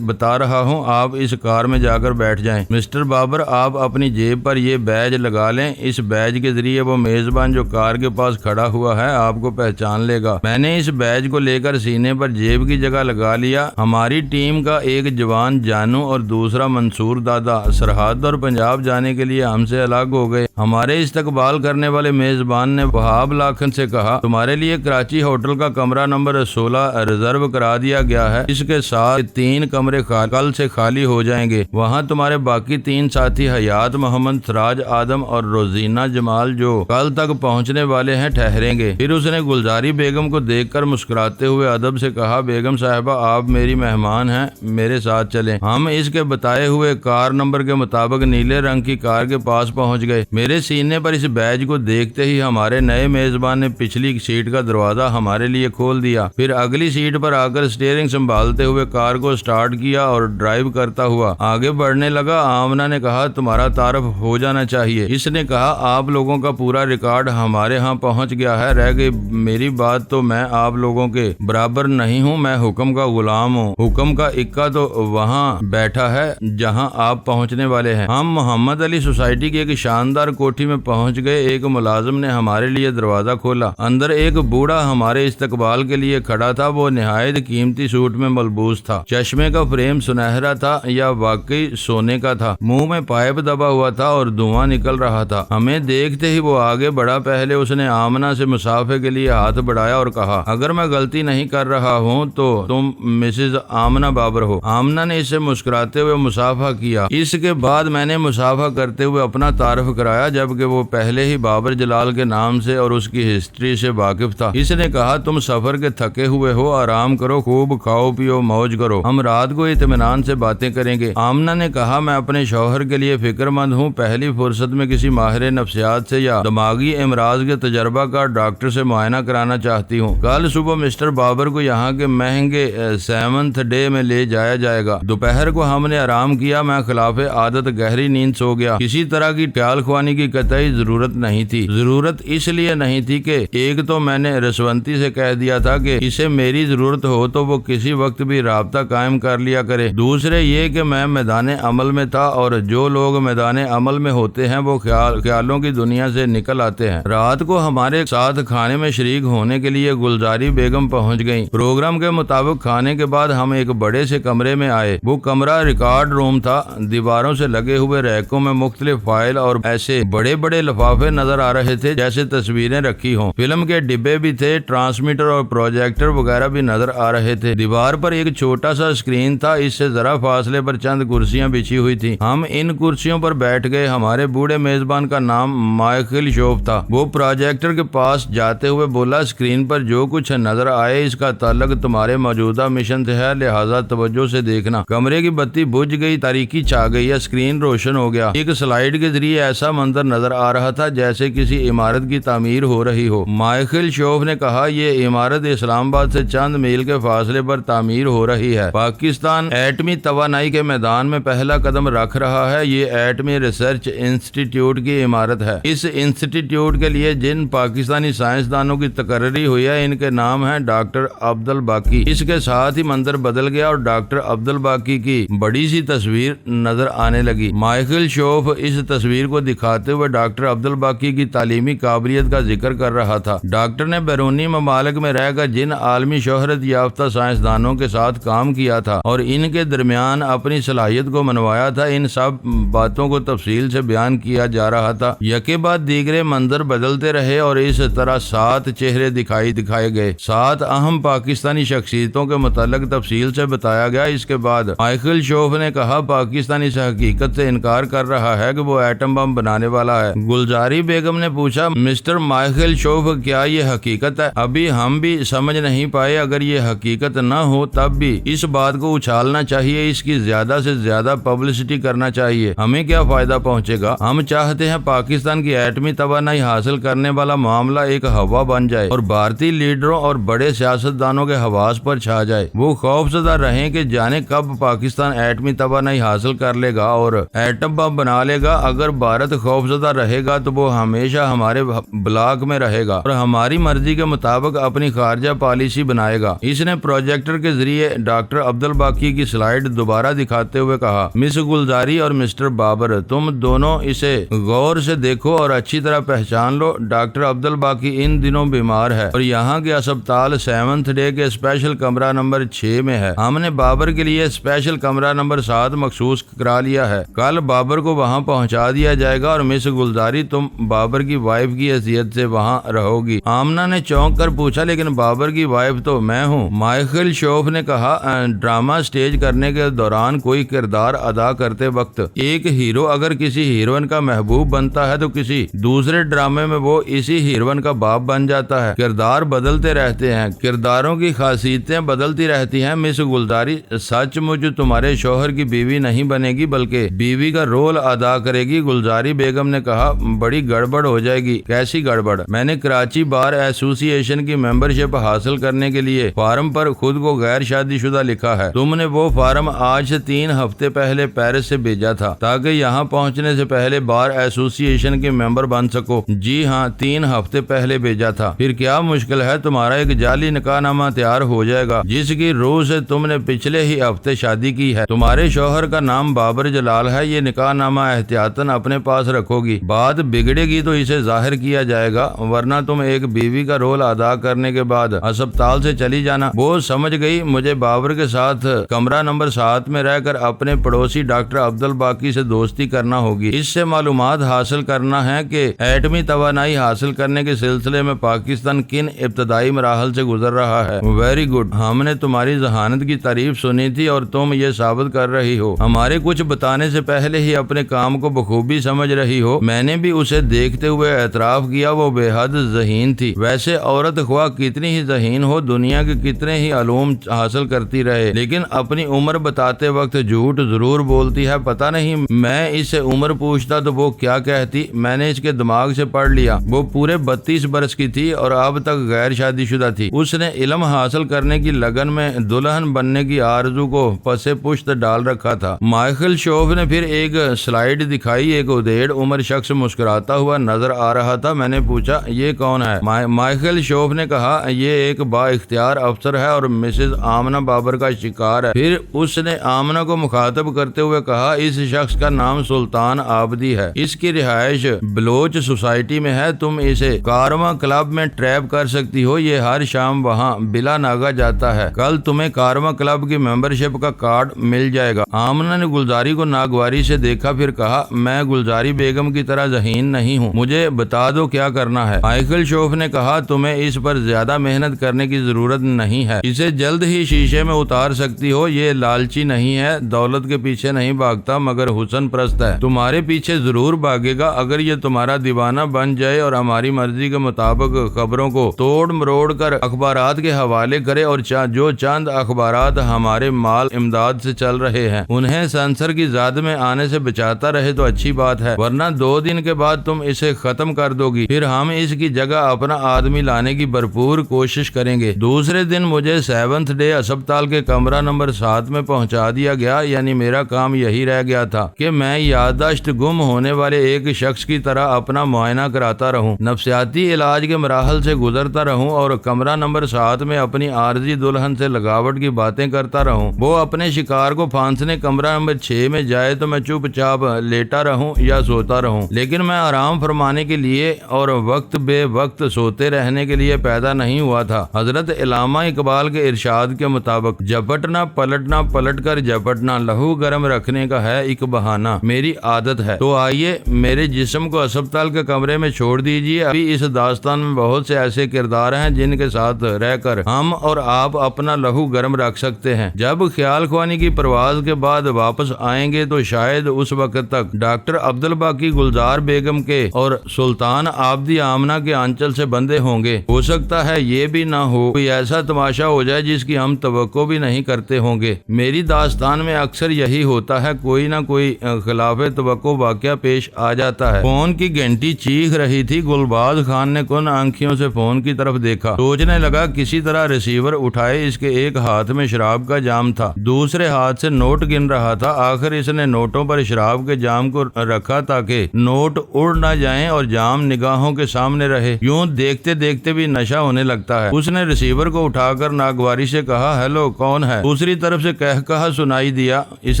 بتا رہا ہوں، آپ اس کار میں جا کر بیٹھ جائیں۔ مسٹر بابر، آپ اپنی جیب پر یہ بیج لگا لیں، اس بیج کے ذریعے وہ میزبان جو کار کے پاس کھڑا ہوا ہے آپ کو پہچان لے گا۔ میں نے اس بیج کو لے کر سینے پر جیب کی جگہ لگا لیا۔ ہماری ٹیم کا ایک جوان جانو اور دوسرا منصور دادا سرحد اور پنجاب جانے کے لیے ہم سے الگ ہو گئے۔ ہمارے استقبال کرنے والے میزبان نے وہاب لاکھن سے کہا، تمہارے لیے کراچی ہوٹل کا کمرہ نمبر 16 ریزرو کرا دیا گیا ہے، اس کے ساتھ 3 کمرے کل سے خالی ہو جائیں گے، وہاں تمہارے باقی 3 ساتھی حیات محمد، سراج آدم اور روزینہ جمال جو کل تک پہنچنے والے ہیں ٹھہریں گے۔ پھر اس نے گلزاری بیگم کو دیکھ کر مسکراتے ہوئے ادب سے کہا، بیگم صاحبہ آپ میری مہمان ہیں، میرے ساتھ چلیں۔ ہم اس کے بتائے ہوئے کار نمبر کے مطابق نیلے رنگ کی کار کے پاس پہنچ گئے۔ میرے سینے پر اس بیج کو دیکھتے ہی ہمارے نئے میزبان نے پچھلی سیٹ کا دروازہ ہمارے لیے کھول دیا، پھر اگلی سیٹ پر آ کر اسٹیئرنگ سنبھالتے ہوئے کار کو سٹارٹ کیا اور ڈرائیو کرتا ہوا آگے بڑھنے لگا۔ آمنہ نے کہا، تمہارا تعارف ہو جانا چاہیے۔ اس نے کہا، آپ لوگوں کا پورا ریکارڈ ہمارے ہاں پہنچ گیا ہے، رہ گئی میری بات تو میں آپ لوگوں کے برابر نہیں ہوں، میں حکم کا غلام ہوں، حکم کا اکا تو وہاں بیٹھا ہے جہاں آپ پہنچنے والے ہیں۔ ہم محمد علی سوسائٹی کی ایک شاندار کوٹھی میں پہنچ گئے۔ ایک ملازم نے ہمارے لیے دروازہ کھولا، اندر ایک بوڑھا ہمارے استقبال کے لیے کھڑا تھا، وہ نہایت قیمتی سوٹ میں ملبوس تھا، چشمے کا فریم سنہرا تھا یا واقعی سونے کا تھا، منہ میں پائپ دبا ہوا تھا اور دھواں نکل رہا تھا۔ ہمیں دیکھتے ہی وہ آگے بڑھا، پہلے اس نے آمنہ سے مصافحے کے لیے ہاتھ بڑھایا اور کہا، اگر میں غلطی نہیں کر رہا ہوں تو تم مسز آمنہ بابر ہو۔ آمنہ نے اس سے مسکراتے ہوئے مصافحہ کیا۔ اس کے بعد میں نے مصافحہ کرتے ہوئے اپنا تعارف کرایا، جبکہ وہ پہلے ہی بابر جلال کے نام سے اور اس کی ہسٹری سے واقف تھا۔ اس نے کہا، تم سفر کے تھکے ہوئے ہو، آرام کرو، خوب کھاؤ پیو، موج کرو، ہم رات کو اطمینان سے باتیں کریں گے۔ آمنہ نے کہا، میں اپنے شوہر کے لیے فکر مند ہوں، پہلی فرصت میں کسی ماہر نفسیات سے یا دماغی امراض کے تجربہ کار ڈاکٹر سے معائنہ کرانا چاہتی ہوں۔ کل صبح مسٹر بابر کو یہاں کے مہنگے 7th ڈے میں لے جایا جائے گا۔ دوپہر کو ہم نے آرام کیا، میں خلاف عادت گہری نیند سو گیا۔ کسی طرح کی خیال خوانی کی قطعی ضرورت نہیں تھی۔ ضرورت اس لیے نہیں تھی کہ ایک تو میں نے رسونتی سے کہہ دیا تھا کہ اسے میری ضرورت ہو تو وہ کسی وقت بھی رابطہ قائم کر لیا کرے، دوسرے یہ کہ میں میدان عمل میں تھا اور جو لوگ میدان عمل میں ہوتے ہیں وہ خیالوں کی دنیا سے نکل آتے ہیں۔ رات کو ہمارے ساتھ کھانے میں شریک ہونے کے لیے گلزاری بیگم پہنچ گئیں۔ پروگرام کے مطابق کھانے کے بعد ہم ایک بڑے سے کمرے میں آئے۔ وہ کمرہ ریکارڈ روم تھا، دیواروں سے لگے ہوئے ریکوں میں مختلف فائل اور ایسے بڑے بڑے لفافے نظر آ رہے تھے جیسے تصویریں رکھی ہوں، فلم کے ڈبے بھی تھے، ٹرانسمیٹر اور پروجیکٹر وغیرہ بھی نظر آ رہے تھے۔ دیوار پر ایک چھوٹا سا اسکرین تھا، اس سے ذرا فاصلے پر چند کرسیاں بچھی ہوئی تھی۔ ہم ان کرسیوں پر بیٹھ گئے۔ ہمارے بوڑھے میزبان کا نام مائیکل شوف تھا۔ وہ پروجیکٹر کے پاس جاتے ہوئے بولا، اسکرین پر جو کچھ نظر آئے اس کا تعلق تمہارے موجودہ مشن سے ہے، لہذا توجہ سے دیکھنا۔ کمرے کی بتی بجھ گئی، تاریکی چھا گئی، اسکرین روشن ہو گیا۔ ایک سلائیڈ کے ذریعے ایسا منظر نظر آ رہا تھا جیسے کسی عمارت کی تعمیر ہو رہی ہو۔ مائیکل شوف نے کہا، یہ عمارت اسلام آباد سے چند میل کے فاصلے پر تعمیر ہو رہی ہے۔ پاکستان ایٹمی توانائی کے میدان میں پہلا قدم رکھ رہا ہے۔ یہ ایٹمی ریسرچ انسٹی ٹیوٹ کی عمارت ہے۔ اس انسٹی ٹیوٹ کے لیے جن پاکستانی سائنسدانوں کی تقرری ہوئی ہے ان کے نام ہیں ڈاکٹر عبدالباقی۔ اس کے ساتھ ہی منظر بدل گیا اور ڈاکٹر عبدالباقی کی بڑی سی تصویر نظر آنے لگی۔ مائیکل شوف اس تصویر کو دکھاتے ہوئے ڈاکٹر عبدالباقی کی تعلیمی قابلیت کا ذکر کر رہا تھا۔ ڈاکٹر نے بیرونی ممالک میں رہ کر جن عالمی شہرت یافتہ سائنسدانوں کے ساتھ کام کیا تھا اور ان کے درمیان اپنی صلاحیت کو منوایا تھا، ان سب باتوں کو تفصیل سے بیان کیا جا رہا تھا۔ یکے بعد دیگرے منظر بدلتے رہے اور اس طرح 7 چہرے دکھائے گئے۔ 7 اہم پاکستانی شخصیتوں کے متعلق تفصیل سے بتایا گیا۔ اس کے بعد مائیکل شوف نے کہا، پاکستان اس حقیقت سے انکار کر رہا ہے کہ وہ ایٹم بم بنانے والا ہے۔ گلزاری بیگم نے پوچھا، مسٹر مائیکل شوف، کیا یہ حقیقت ہے؟ ابھی ہم بھی سمجھ نہیں پائے۔ اگر یہ حقیقت نہ ہو تب بھی اس بات کو اچھالنا چاہیے، اس کی زیادہ سے زیادہ پبلسٹی کرنا چاہیے۔ ہمیں کیا فائدہ پہنچے گا؟ ہم چاہتے ہیں پاکستان کی ایٹمی توانائی حاصل کرنے والا معاملہ ایک ہوا بن جائے اور بھارتی لیڈروں اور بڑے سیاستدانوں کے حواس پر چھا جائے۔ وہ خوفزدہ رہیں کہ جانے کب پاکستان ایٹمی توانائی حاصل کر لے گا اور ایٹم بم بنا لے گا۔ اگر بھارت خوفزدہ رہے گا تو وہ ہمیشہ ہمارے بلاک میں رہے گا اور ہماری مرضی کے مطابق مطابق اپنی خارجہ پالیسی بنائے گا۔ اس نے پروجیکٹر کے ذریعے ڈاکٹر عبدالباقی کی سلائیڈ دوبارہ دکھاتے ہوئے کہا، مس گلزاری اور مسٹر بابر، تم دونوں اسے غور سے دیکھو اور اچھی طرح پہچان لو۔ ڈاکٹر عبدالباقی ان دنوں بیمار ہے اور یہاں کے اسپتال 7th ڈے کے اسپیشل کمرہ نمبر 6 میں ہے۔ ہم نے بابر کے لیے اسپیشل کمرہ نمبر 7 مخصوص کرا لیا ہے۔ کل بابر کو وہاں پہنچا دیا جائے گا اور مس گلزاری تم بابر کی وائف کی حیثیت سے وہاں رہو گی۔ آمنہ نے چونک کر پوچھا، لیکن بابر کی وائف تو میں ہوں۔ مائیکل شوف نے کہا، ڈرامہ سٹیج کرنے کے دوران کوئی کردار ادا کرتے وقت ایک ہیرو اگر کسی ہیروئن کا محبوب بنتا ہے تو کسی دوسرے ڈرامے میں وہ اسی ہیروئن کا باپ بن جاتا ہے۔ کردار بدلتے رہتے ہیں، کرداروں کی خاصیتیں بدلتی رہتی ہیں۔ مس گلزاری سچ مچ تمہارے شوہر کی بیوی نہیں بنے گی بلکہ بیوی کا رول ادا کرے گی۔ گلزاری بیگم نے کہا، بڑی گڑبڑ ہو جائے گی۔ کیسی گڑبڑ؟ میں نے کراچی بار ایسوسی ایشن کی ممبرشپ حاصل کرنے کے لیے فارم پر خود کو غیر شادی شدہ لکھا ہے۔ تم نے وہ فارم آج سے 3 ہفتے پہلے پیرس سے بھیجا تھا تاکہ یہاں پہنچنے سے پہلے بار ایسوسی ایشن کے ممبر بن سکو۔ جی ہاں، 3 ہفتے پہلے بھیجا تھا۔ پھر کیا مشکل ہے؟ تمہارا ایک جعلی نکاح نامہ تیار ہو جائے گا جس کی روح سے تم نے پچھلے ہی ہفتے شادی کی ہے۔ تمہارے شوہر کا نام بابر جلال ہے۔ یہ نکاح نامہ احتیاطاً اپنے پاس رکھو گی، بات بگڑے گی تو اسے ظاہر کیا جائے گا، ورنہ تم ایک بیوی کا رول ادا کرنے کے بعد اسپتال سے چلی جانا۔ وہ سمجھ گئی مجھے بابر کے ساتھ کمرہ نمبر 7 میں رہ کر اپنے پڑوسی ڈاکٹر عبدالباقی سے دوستی کرنا ہوگی۔ اس سے معلومات حاصل کرنا ہے کہ ایٹمی توانائی حاصل کرنے کے سلسلے میں پاکستان کن ابتدائی مراحل سے گزر رہا ہے۔ ویری گڈ، ہم نے تمہاری ذہانت کی تعریف سنی تھی اور تم یہ ثابت کر رہی ہو، ہمارے کچھ بتانے سے پہلے ہی اپنے کام کو بخوبی سمجھ رہی ہو۔ میں نے بھی اسے دیکھتے ہوئے اعتراف کیا، وہ بے حد ذہین تھی۔ ویسے عورت خواہ کتنی ہی ذہین ہو، دنیا کے کتنے ہی علوم حاصل کرتی رہے، لیکن اپنی عمر بتاتے وقت جھوٹ ضرور بولتی ہے۔ پتہ نہیں میں اس سے عمر پوچھتا تو وہ کیا کہتی؟ میں نے اس کے دماغ سے پڑھ لیا، وہ پورے 32 برس کی تھی اور اب تک غیر شادی شدہ تھی۔ اس نے علم حاصل کرنے کی لگن میں دلہن بننے کی آرزو کو پسے پشت ڈال رکھا تھا۔ مائیکل شوف نے پھر ایک سلائیڈ دکھائی۔ ایک ادھیڑ عمر شخص مسکراتا ہوا نظر آ رہا تھا۔ میں نے پوچھا، یہ کون ہے؟ مائیکل شوف نے کہا، یہ ایک با اختیار افسر ہے اور مسز آمنہ بابر کا شکار ہے۔ پھر اس نے آمنہ کو مخاطب کرتے ہوئے کہا، اس شخص کا نام سلطان آبدی ہے، اس کی رہائش بلوچ سوسائٹی میں ہے، تم اسے کارواں کلب میں ٹریپ کر سکتی ہو، یہ ہر شام وہاں بلا ناغہ جاتا ہے، کل تمہیں کارواں کلب کی ممبرشپ کا کارڈ مل جائے گا۔ آمنہ نے گلزاری کو ناگواری سے دیکھا، پھر کہا، میں گلزاری بیگم کی طرح ذہین نہیں ہوں، مجھے بتا دو کیا کرنا ہے۔ مائیکل شوف نے کہا، تمہیں اس پر زیادہ محنت کرنے کی ضرورت نہیں ہے، اسے جلد ہی شیشے میں اتار سکتی ہو، یہ لالچی نہیں ہے، دولت کے پیچھے نہیں بھاگتا مگر حسن پرست ہے، تمہارے پیچھے ضرور بھاگے گا اگر یہ تمہارا دیوانہ بن جائے اور ہماری مرضی کے مطابق خبروں کو توڑ مروڑ کر اخبارات کے حوالے کرے اور جو چند اخبارات ہمارے مال امداد سے چل رہے ہیں انہیں سینسر کی زاد میں آنے سے بچاتا رہے تو اچھی بات ہے، ورنہ 2 دن کے بعد تم اسے ختم کر دو گی، پھر ہم اس کی جگہ اپنا آدمی لانے کی بھرپور کوشش کریں گے۔ دوسرے دن مجھے 7th ڈے اسپتال کے کمرہ نمبر 7 میں پہنچا دیا گیا، یعنی میرا کام یہی رہ گیا تھا کہ میں یادداشت گم ہونے والے ایک شخص کی طرح اپنا معائنہ کراتا رہوں، نفسیاتی علاج کے مراحل سے گزرتا رہوں اور کمرہ نمبر 7 میں اپنی عارضی دلہن سے لگاوٹ کی باتیں کرتا رہوں۔ وہ اپنے شکار کو پھانسنے کمرہ نمبر 6 میں جائے تو میں چپ چاپ لیٹا رہوں یا سوتا رہوں، لیکن میں آرام فرمانے کے لیے اور وقت بے وقت سوتے رہنے کے لیے پیدا نہیں ہوا تھا۔ حضرت علامہ اقبال کے ارشاد کے مطابق، جھپٹنا پلٹنا، پلٹ کر جھپٹنا لہو گرم رکھنے کا ہے ایک بہانہ، میری عادت ہے۔ تو آئیے میرے جسم کو اسپتال کے کمرے میں چھوڑ دیجیے، ابھی اس داستان میں بہت سے ایسے کردار ہیں جن کے ساتھ رہ کر ہم اور آپ اپنا لہو گرم رکھ سکتے ہیں۔ جب خیال خوانی کی پرواز کے بعد واپس آئیں گے تو شاید اس وقت تک ڈاکٹر عبدالباقی گلزار بیگم کے اور سلطان آبدی آمنہ کے آنچل سے بندے ہوں گے۔ ہو سکتا ہے یہ بھی نہ ہو، کوئی ایسا تماشا ہو جائے جس کی ہم توقع بھی نہیں کرتے ہوں گے۔ میری داستان میں اکثر یہی ہوتا ہے، کوئی نہ کوئی خلاف توقع واقعہ پیش آ جاتا ہے۔ فون کی گھنٹی چیخ رہی تھی۔ گلباز خان نے کن آنکھیوں سے فون کی طرف دیکھا، سوچنے لگا کسی طرح ریسیور اٹھائے۔ اس کے ایک ہاتھ میں شراب کا جام تھا، دوسرے ہاتھ سے نوٹ گن رہا تھا۔ آخر اس نے نوٹوں پر شراب کے جام کو رکھا تاکہ نوٹ اڑ نہ جائیں اور جام نگاہوں کے سامنے رہے۔ یوں دیکھتے دیکھتے بھی نشہ ہونے لگتا ہے۔ اس نے ریسیور کو اٹھا کر ناگواری سے کہا، ہیلو کون ہے؟ دوسری طرف سے کہا سنائی دیا۔ اس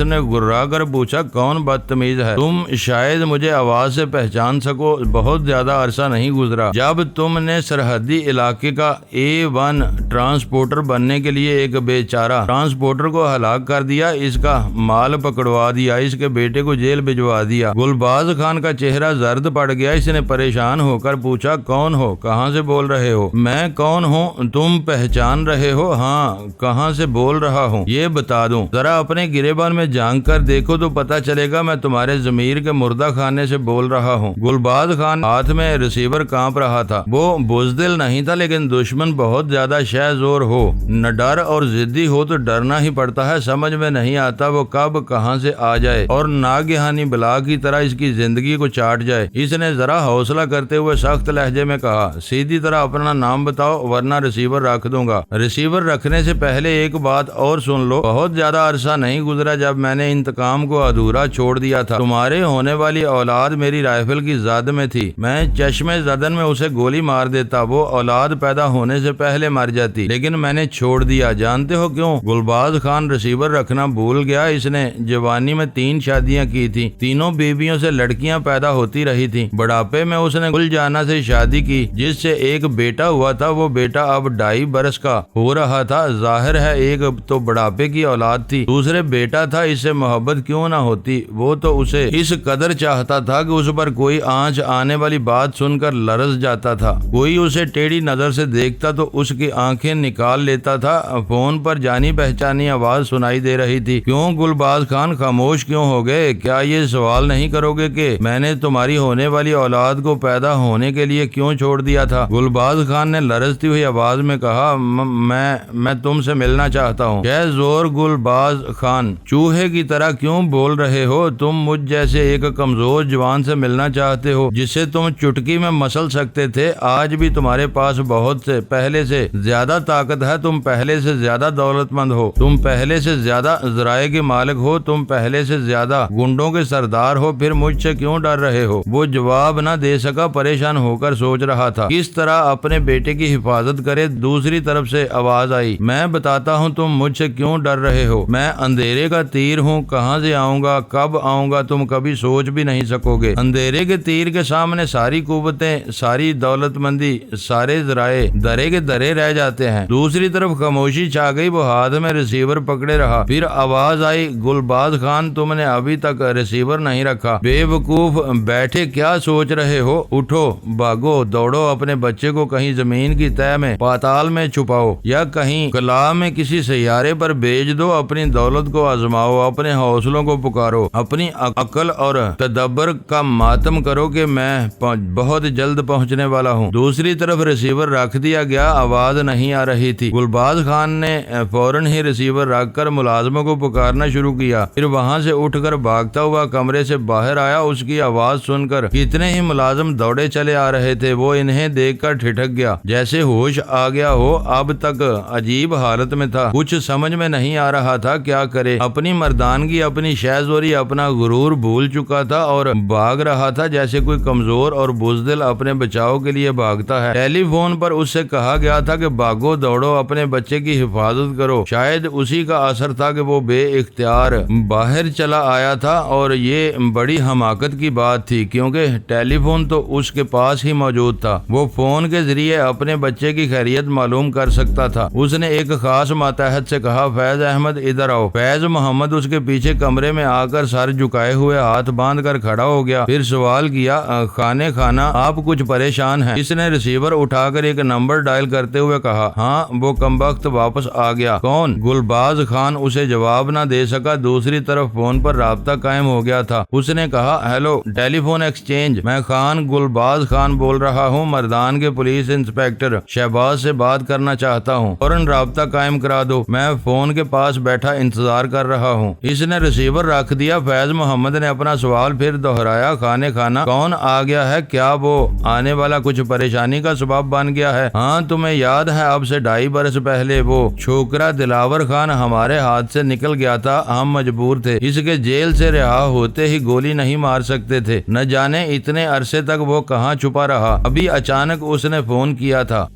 نے گرا کر پوچھا، کون بدتمیز ہے؟ تم شاید مجھے آواز سے پہچان سکو، بہت زیادہ عرصہ نہیں گزرا جب تم نے سرحدی علاقے کا A1 ٹرانسپورٹر بننے کے لیے ایک بیچارہ ٹرانسپورٹر کو ہلاک کر دیا، اس کا مال پکڑوا دیا، اس کے بیٹے کو جیل بھجوا دیا۔ گلباز خان کا چہرہ زرد پڑ گیا۔ اس نے پریشان ہو کر پوچھا، کون ہو؟ کہاں سے بول رہے ہو؟ میں کون ہوں تم پہچان رہے ہو؟ ہاں، کہاں سے بول رہا ہوں یہ بتا دوں، ذرا اپنے گریبان میں جھانک کر دیکھو تو پتا چلے گا میں تمہارے ضمیر کے مردہ خانے سے بول رہا ہوں۔ گلباز خان ہاتھ میں ریسیور کانپ رہا تھا۔ وہ بزدل نہیں تھا، لیکن دشمن بہت زیادہ شہ زور ہو، نہ ڈر اور ضدی ہو تو ڈرنا ہی پڑتا ہے۔ سمجھ میں نہیں آتا وہ کب کہاں سے آ جائے اور ناگہانی بلا کی طرح اس کی زندگی کو چاٹ جائے۔ اس نے ذرا حوصلہ کرتے ہوئے سخت لہجے میں کہا، سیدھی طرح اپنا نام بتاؤ ورنہ ریسیور رکھ دوں گا۔ ریسیور رکھنے سے پہلے ایک بات اور سن لو، بہت زیادہ عرصہ نہیں گزرا جب میں نے انتقام کو ادھورا چھوڑ دیا تھا۔ تمہارے ہونے والی اولاد میری رائفل کی زد میں تھی، میں چشمے زدن میں اسے گولی مار دیتا، وہ اولاد پیدا ہونے سے پہلے مر جاتی، لیکن میں نے چھوڑ دیا۔ جانتے ہو کیوں؟ گلباز خان ریسیور رکھنا بھول گیا۔ اس نے جوانی میں 3 شادیاں کی تھی، تینوں بیویوں سے لڑکیاں پیدا ہوتی رہی تھی۔ بڑھاپے میں اس نے گل جانا سے شادی کی جس سے ایک بیٹا ہوا تھا۔ وہ بیٹا اب 2.5 برس کا ہو رہا تھا۔ ظاہر ہے ایک تو بڑھاپے کی اولاد تھی، دوسرے بیٹا تھا۔ اس سے محبت کیوں نہ ہوتی؟ وہ تو اسے اس قدر چاہتا تھا کہ اس پر کوئی آنچ آنے والی بات سن کر لرز جاتا تھا۔ کوئی اسے ٹیڑھی نظر سے دیکھتا تو اس کی آنکھیں نکال لیتا تھا۔ فون پر جانی پہچانی آواز سنائی دے رہی تھی۔ کیوں گلباز خان خاموش کیوں ہو گئے؟ کیا یہ سوال نہیں کرو گے کہ میں نے تمہاری ہونے والی اولاد کو پیدا ہونے کے لیے کیوں چھوڑ دیا تھا؟ گلباز خان نے لرزتی ہوئی آواز میں کہا، میں تم سے ملنا چاہتا ہوں۔ کیا زور گلباز خان، چوہے کی طرح کیوں بول رہے ہو؟ تم مجھ جیسے ایک کمزور جوان سے ملنا چاہتے ہو جسے تم چٹکی میں مسل سکتے تھے۔ آج بھی تمہارے پاس بہت سے پہلے سے زیادہ طاقت ہے، تم پہلے سے زیادہ دولت مند ہو، تم پہلے سے زیادہ ذرائع کے مالک ہو، تم پہلے سے زیادہ گنڈوں کے سردار ہو، پھر مجھ سے کیوں ڈر رہے ہو؟ وہ جواب نہ دے سکا، پریشان ہو کر سوچ رہا تھا کس طرح اپنے بیٹے کی حفاظت کرے۔ دوسری طرف سے آواز آئی، میں بتاتا ہوں تم مجھ سے کیوں ڈر رہے ہو۔ میں اندھیرے کا تیر ہوں، کہاں سے آؤں گا، کب آؤں گا تم کبھی سوچ بھی نہیں سکو گے۔ اندھیرے کے تیر کے سامنے ساری قوتیں، ساری دولت مندی، سارے ذرائع درے کے درے رہ جاتے ہیں۔ دوسری طرف خاموشی چھا گئی، وہ ہاتھ میں ریسیور پکڑے رہا۔ پھر آواز آئی، گلباز خان تم نے ابھی تک ریسیور نہیں رکھا، بے وقوف بیٹھے کیا سوچ رہے ہو؟ اٹھو، بھاگو، دوڑو، اپنے بچے کو کہیں زمین کی تہہ میں، پاتال میں چھپاؤ یا کہیں خلا میں کسی سیارے پر بھیج دو۔ اپنی دولت کو آزماؤ، اپنے حوصلوں کو پکارو، اپنی عقل اور تدبر کا ماتم کرو کہ میں بہت جلد پہنچنے والا ہوں۔ دوسری طرف ریسیور رکھ دیا گیا، آواز نہیں آ رہی تھی۔ گلباز خان نے فوراً ہی ریسیور رکھ کر ملازموں کو پکارنا شروع کیا، پھر وہاں سے اٹھ کر بھاگتا ہوا کمرے سے باہر آیا۔ اس کی آواز سن کر کتنے ہی ملازم دوڑے چلے آ رہے تھے۔ وہ انہیں دیکھ کر ٹھٹک گیا، جیسے ہوش آ گیا ہو۔ اب تک عجیب حالت میں تھا، کچھ سمجھ میں نہیں آ رہا تھا کیا کرے۔ اپنی مردانگی، اپنی شہزوری، اپنا غرور بھول چکا تھا اور بھاگ رہا تھا جیسے کوئی کمزور اور بزدل اپنے بچاؤ کے لیے بھاگتا ہے۔ ٹیلی فون پر اس سے کہا گیا تھا کہ بھاگو، دوڑو، اپنے بچے کی حفاظت کرو۔ شاید اسی کا اثر تھا کہ وہ بے اختیار باہر چلا آیا تھا، اور یہ بڑی حماقت کی بات تھی کیونکہ ٹیلی فون تو اس کے پاس ہی موجود تھا۔ وہ فون کے ذریعے اپنے بچے کی خیریت معلوم کر سکتا تھا۔ اس نے ایک خاص ماتحت سے کہا، فیض احمد ادھر آؤ۔ فیض محمد اس کے پیچھے کمرے میں آ کر سر جھکائے ہوئے ہاتھ باندھ کر کھڑا ہو گیا، پھر سوال کیا، خانہ آپ کچھ پریشان ہیں؟ اس نے ریسیور اٹھا کر ایک نمبر ڈائل کرتے ہوئے کہا، ہاں۔ وہ کمبخت واپس آ گیا۔ کون؟ گلباز خان اسے جواب نہ دے سکا۔ دوسری طرف فون پر رابطہ قائم ہو گیا تھا۔ اس نے کہا، ہیلو، ٹیلی فون ایکسچینج، میں خان گلباز خان بول رہا ہوں، مردان کے پولیس انسپیکٹر شہباز سے بات کرنا چاہتا ہوں، فوراً رابطہ قائم کرا دو، میں فون کے پاس بیٹھا انتظار کر رہا ہوں۔ اس نے ریسیور رکھ دیا۔ فیض محمد نے اپنا سوال پھر دہرایا، خانہ کون آ گیا ہے؟ کیا وہ آنے والا کچھ پریشانی کا سبب بن گیا ہے؟ ہاں، تمہیں یاد ہے اب سے 2.5 برس پہلے وہ چھوکرا دلاور خان ہمارے ہاتھ سے نکل گیا تھا۔ ہم مجبور تھے اس کے جیل سے رہا ہوتے ہی گولی نہیں مار سکتے تھے۔ نہ جانے اتنے عرصے تک وہ کہاں چھپا رہا۔ ابھی اچانک اس نے فون کیا تھا۔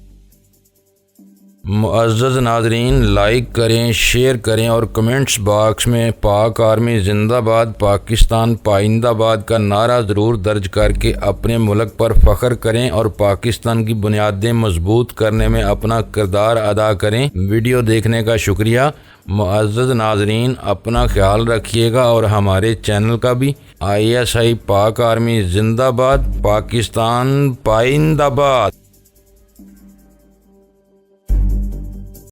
معزز ناظرین، لائک کریں، شیئر کریں اور کمنٹس باکس میں پاک آرمی زندہ باد، پاکستان پائندہ باد کا نعرہ ضرور درج کر کے اپنے ملک پر فخر کریں اور پاکستان کی بنیادیں مضبوط کرنے میں اپنا کردار ادا کریں۔ ویڈیو دیکھنے کا شکریہ۔ معزز ناظرین، اپنا خیال رکھیے گا اور ہمارے چینل کا بھی۔ ISI پاک آرمی زندہ باد، پاکستان پائندہ باد۔